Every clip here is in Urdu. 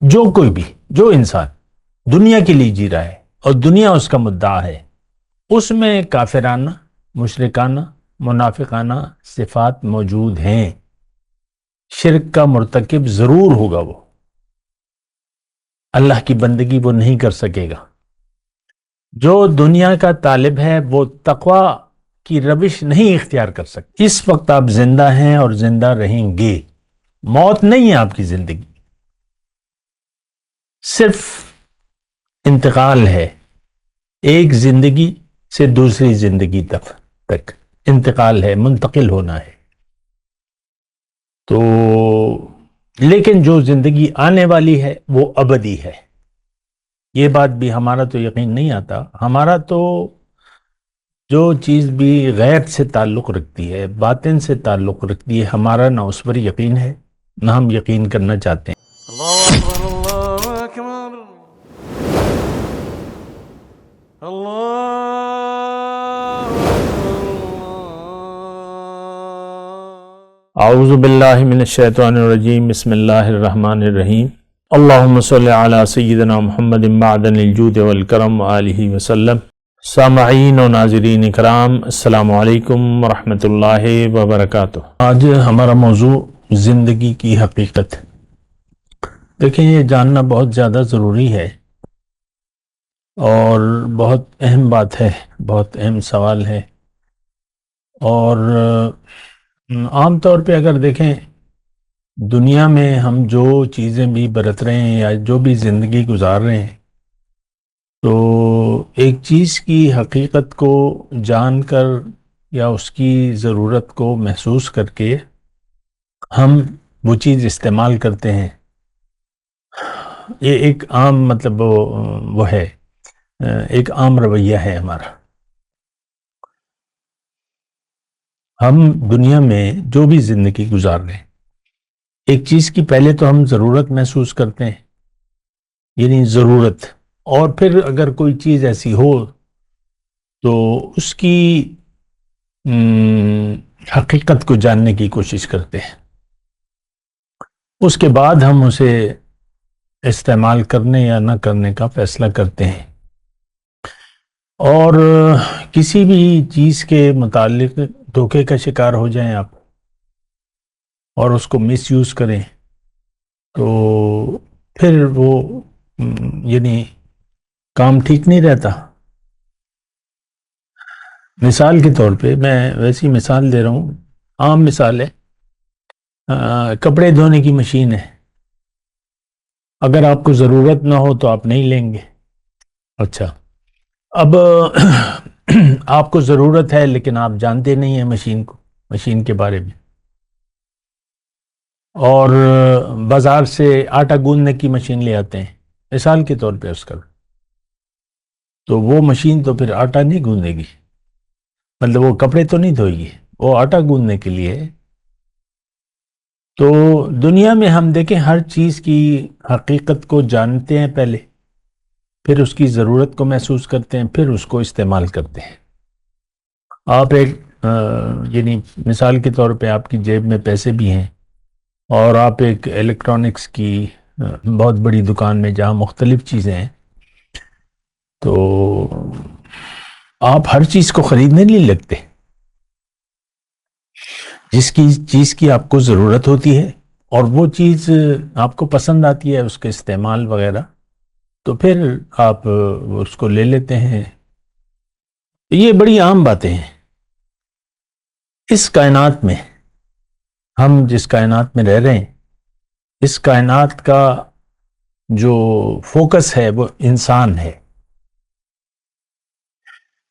جو کوئی بھی، جو انسان دنیا کے لیے جی رہا ہے اور دنیا اس کا مدعا ہے، اس میں کافرانہ، مشرکانہ، منافقانہ صفات موجود ہیں۔ شرک کا مرتکب ضرور ہوگا، وہ اللہ کی بندگی وہ نہیں کر سکے گا۔ جو دنیا کا طالب ہے وہ تقوی کی روش نہیں اختیار کر سکتے۔ اس وقت آپ زندہ ہیں اور زندہ رہیں گے، موت نہیں ہے آپ کی زندگی، صرف انتقال ہے، ایک زندگی سے دوسری زندگی تک انتقال ہے، منتقل ہونا ہے۔ تو لیکن جو زندگی آنے والی ہے وہ ابدی ہے۔ یہ بات بھی ہمارا تو یقین نہیں آتا۔ ہمارا تو جو چیز بھی غیب سے تعلق رکھتی ہے، باطن سے تعلق رکھتی ہے، ہمارا نہ اس پر یقین ہے نہ ہم یقین کرنا چاہتے ہیں۔ اللہ اکبر اللہ اکبر اللہ اعوذ باللہ من الشیطان الرجیم، بسم اللہ الرحمن الرحیم۔ اللہم صلی علی سیدنا محمد معدن الجود والکرم آلہ وسلم۔ سامعین و ناظرین اکرام، السلام علیکم ورحمۃ اللہ وبرکاتہ۔ آج ہمارا موضوع زندگی کی حقیقت۔ دیکھیں، یہ جاننا بہت زیادہ ضروری ہے اور بہت اہم بات ہے، بہت اہم سوال ہے۔ اور عام طور پہ اگر دیکھیں، دنیا میں ہم جو چیزیں بھی برت رہے ہیں یا جو بھی زندگی گزار رہے ہیں، تو ایک چیز کی حقیقت کو جان کر یا اس کی ضرورت کو محسوس کر کے ہم وہ چیز استعمال کرتے ہیں۔ یہ ایک عام مطلب وہ ہے، ایک عام رویہ ہے ہمارا۔ ہم دنیا میں جو بھی زندگی گزار رہے ہیں، ایک چیز کی پہلے تو ہم ضرورت محسوس کرتے ہیں، یعنی ضرورت، اور پھر اگر کوئی چیز ایسی ہو تو اس کی حقیقت کو جاننے کی کوشش کرتے ہیں۔ اس کے بعد ہم اسے استعمال کرنے یا نہ کرنے کا فیصلہ کرتے ہیں۔ اور کسی بھی چیز کے متعلق دھوکے کا شکار ہو جائیں آپ اور اس کو مس یوز کریں، تو پھر وہ یعنی کام ٹھیک نہیں رہتا۔ مثال کے طور پہ میں ویسی مثال دے رہا ہوں، عام مثال ہے، کپڑے دھونے کی مشین ہے۔ اگر آپ کو ضرورت نہ ہو تو آپ نہیں لیں گے۔ اچھا، اب آپ کو ضرورت ہے لیکن آپ جانتے نہیں ہیں مشین کے بارے میں، اور بازار سے آٹا گوندنے کی مشین لے آتے ہیں مثال کے طور پہ اس کا، تو وہ مشین تو پھر آٹا نہیں گوندے گی، مطلب وہ کپڑے تو نہیں دھوئے گی، وہ آٹا گوندنے کے لیے ہے۔ تو دنیا میں ہم دیکھیں، ہر چیز کی حقیقت کو جانتے ہیں پہلے، پھر اس کی ضرورت کو محسوس کرتے ہیں، پھر اس کو استعمال کرتے ہیں۔ آپ ایک یعنی مثال کے طور پہ آپ کی جیب میں پیسے بھی ہیں اور آپ ایک الیکٹرانکس کی بہت بڑی دکان میں جہاں مختلف چیزیں ہیں، تو آپ ہر چیز کو خریدنے نہیں لگتے۔ جس کی چیز کی آپ کو ضرورت ہوتی ہے اور وہ چیز آپ کو پسند آتی ہے، اس کے استعمال وغیرہ، تو پھر آپ اس کو لے لیتے ہیں۔ یہ بڑی عام باتیں ہیں۔ اس کائنات میں، ہم جس کائنات میں رہ رہے ہیں، اس کائنات کا جو فوکس ہے وہ انسان ہے،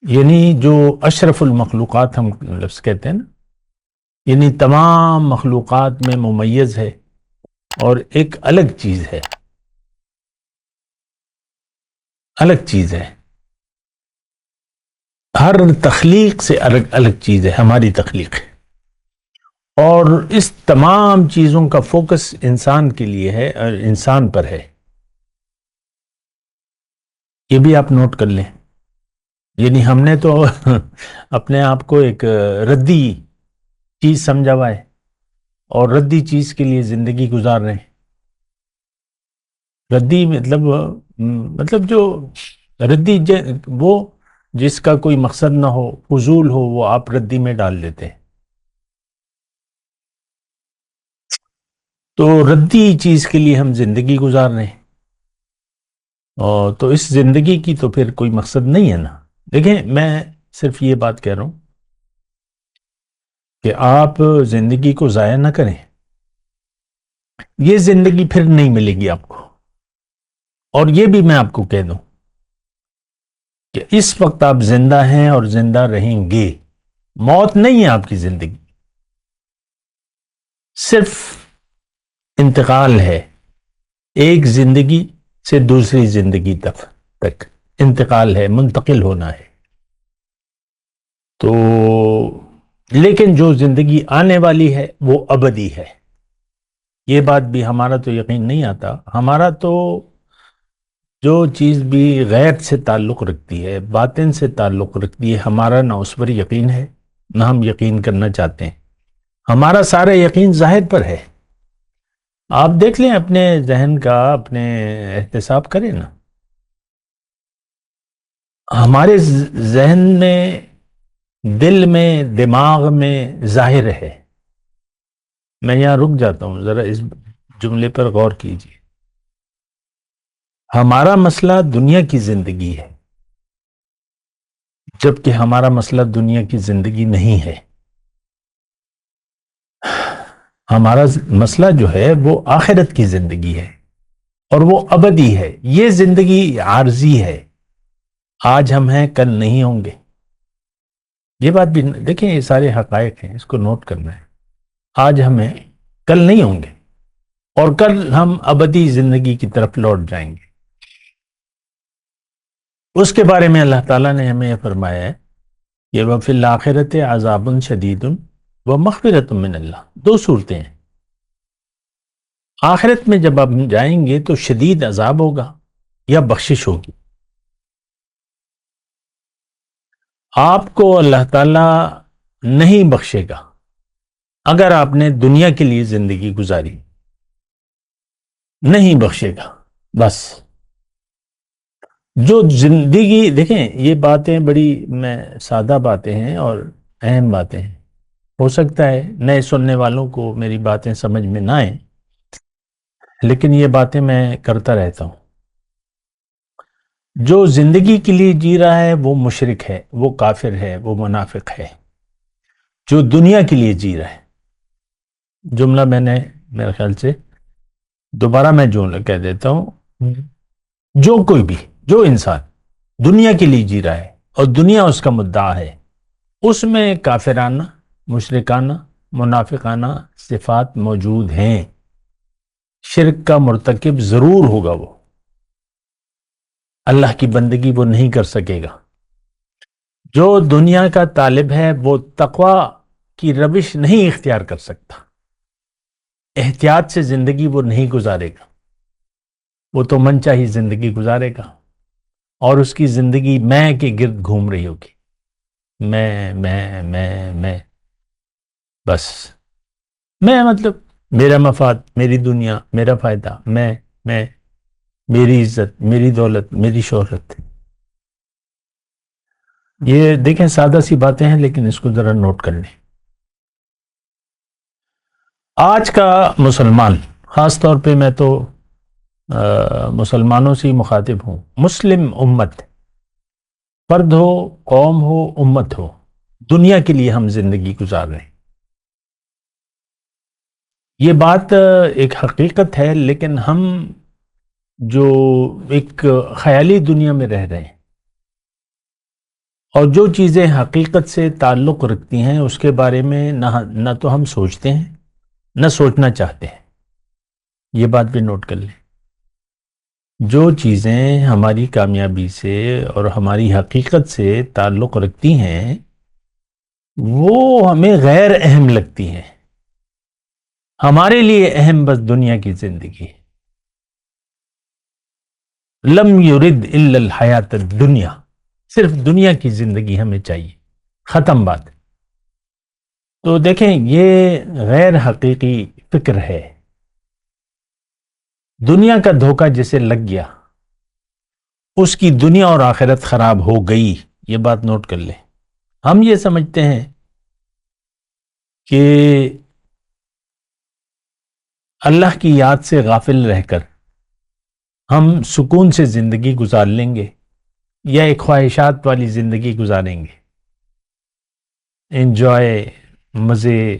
یعنی جو اشرف المخلوقات ہم لفظ کہتے ہیں نا، یعنی تمام مخلوقات میں ممیز ہے اور ایک الگ چیز ہے، الگ چیز ہے۔ ہر تخلیق سے الگ الگ چیز ہے ہماری تخلیق، اور اس تمام چیزوں کا فوکس انسان کے لیے ہے اور انسان پر ہے۔ یہ بھی آپ نوٹ کر لیں، یعنی ہم نے تو اپنے آپ کو ایک ردی چیز سمجھا ہوا ہے اور ردی چیز کے لیے زندگی گزار رہے ہیں۔ ردی مطلب جو ردی وہ جس کا کوئی مقصد نہ ہو، فضول ہو، وہ آپ ردی میں ڈال دیتے ہیں. تو ردی چیز کے لیے ہم زندگی گزار رہے ہیں، اور تو اس زندگی کی تو پھر کوئی مقصد نہیں ہے نا. دیکھیں، میں صرف یہ بات کہہ رہا ہوں کہ آپ زندگی کو ضائع نہ کریں. یہ زندگی پھر نہیں ملے گی آپ کو. اور یہ بھی میں آپ کو کہہ دوں کہ اس وقت آپ زندہ ہیں اور زندہ رہیں گے. موت نہیں ہے آپ کی زندگی، صرف انتقال ہے. ایک زندگی سے دوسری زندگی تک انتقال ہے، منتقل ہونا ہے. تو لیکن جو زندگی آنے والی ہے وہ ابدی ہے. یہ بات بھی ہمارا تو یقین نہیں آتا. ہمارا تو جو چیز بھی غیب سے تعلق رکھتی ہے، باطن سے تعلق رکھتی ہے، ہمارا نہ اس پر یقین ہے، نہ ہم یقین کرنا چاہتے ہیں. ہمارا سارا یقین ظاہر پر ہے. آپ دیکھ لیں، اپنے ذہن کا اپنے احتساب کریں نا. ہمارے ذہن میں، دل میں، دماغ میں ظاہر ہے. میں یہاں رک جاتا ہوں، ذرا اس جملے پر غور کیجیے. ہمارا مسئلہ دنیا کی زندگی ہے، جبکہ ہمارا مسئلہ دنیا کی زندگی نہیں ہے. ہمارا مسئلہ جو ہے وہ آخرت کی زندگی ہے، اور وہ ابدی ہے. یہ زندگی عارضی ہے. آج ہم ہیں، کل نہیں ہوں گے. یہ بات بھی دیکھیں، یہ سارے حقائق ہیں، اس کو نوٹ کرنا ہے. آج ہم ہیں، کل نہیں ہوں گے، اور کل ہم ابدی زندگی کی طرف لوٹ جائیں گے. اس کے بارے میں اللہ تعالیٰ نے ہمیں یہ فرمایا ہے کہ وَفِي الْآخِرَةِ عَذَابٌ شَدِيدٌ وَمَغْفِرَةٌ مِّنَ اللَّهِ. دو صورتیں ہیں. آخرت میں جب آپ جائیں گے تو شدید عذاب ہوگا یا بخشش ہوگی. آپ کو اللہ تعالیٰ نہیں بخشے گا اگر آپ نے دنیا کے لیے زندگی گزاری. نہیں بخشے گا. بس جو زندگی، دیکھیں یہ باتیں بڑی میں سادہ باتیں ہیں اور اہم باتیں ہیں. ہو سکتا ہے نئے سننے والوں کو میری باتیں سمجھ میں نہ آئیں، لیکن یہ باتیں میں کرتا رہتا ہوں. جو زندگی کے لیے جی رہا ہے وہ مشرک ہے، وہ کافر ہے، وہ منافق ہے. جو دنیا کے لیے جی رہا ہے، جملہ میں نے میرے خیال سے دوبارہ میں جملہ کہہ دیتا ہوں. جو کوئی بھی، جو انسان دنیا کے لیے جی رہا ہے اور دنیا اس کا مدعا ہے، اس میں کافرانہ، مشرکانہ، منافقانہ صفات موجود ہیں. شرک کا مرتکب ضرور ہوگا. وہ اللہ کی بندگی وہ نہیں کر سکے گا. جو دنیا کا طالب ہے وہ تقوی کی روش نہیں اختیار کر سکتا. احتیاط سے زندگی وہ نہیں گزارے گا. وہ تو من چاہی زندگی گزارے گا، اور اس کی زندگی میں کے گرد گھوم رہی ہوگی. میں بس میں، مطلب میرا مفاد، میری دنیا، میرا فائدہ، میں میری عزت، میری دولت، میری شہرت. یہ دیکھیں سادہ سی باتیں ہیں، لیکن اس کو ذرا نوٹ کر لیں. آج کا مسلمان، خاص طور پہ میں تو مسلمانوں سے ہی مخاطب ہوں، مسلم امت، فرد ہو، قوم ہو، امت ہو، دنیا کے لیے ہم زندگی گزار رہے ہیں. یہ بات ایک حقیقت ہے، لیکن ہم جو ایک خیالی دنیا میں رہ رہے ہیں، اور جو چیزیں حقیقت سے تعلق رکھتی ہیں اس کے بارے میں نہ تو ہم سوچتے ہیں، نہ سوچنا چاہتے ہیں. یہ بات بھی نوٹ کر لیں. جو چیزیں ہماری کامیابی سے اور ہماری حقیقت سے تعلق رکھتی ہیں وہ ہمیں غیر اہم لگتی ہیں. ہمارے لیے اہم بس دنیا کی زندگی. لم یرد الا الحیات الدنیا، صرف دنیا کی زندگی ہمیں چاہیے. ختم بات. تو دیکھیں، یہ غیر حقیقی فکر ہے. دنیا کا دھوکہ جسے لگ گیا اس کی دنیا اور آخرت خراب ہو گئی. یہ بات نوٹ کر لیں. ہم یہ سمجھتے ہیں کہ اللہ کی یاد سے غافل رہ کر ہم سکون سے زندگی گزار لیں گے یا ایک خواہشات والی زندگی گزاریں گے. انجوائے، مزے،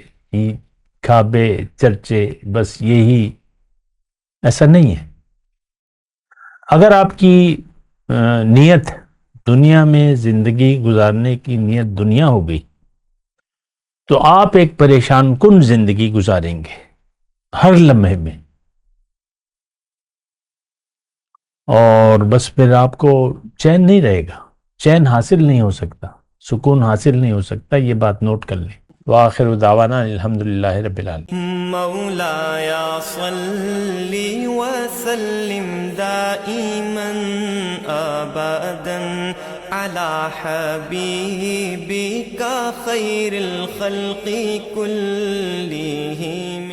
کھابے، چرچے، بس یہی. ایسا نہیں ہے. اگر آپ کی نیت دنیا میں زندگی گزارنے کی نیت دنیا ہو گئی تو آپ ایک پریشان کن زندگی گزاریں گے ہر لمحے میں، اور بس پھر آپ کو چین نہیں رہے گا، چین حاصل نہیں ہو سکتا، سکون حاصل نہیں ہو سکتا. یہ بات نوٹ کر لیں. وآخر دعوانا الحمدللہ رب العالمین. مولاي صل وسلم دائما ابدا على حبيبك خير الخلق كلهم.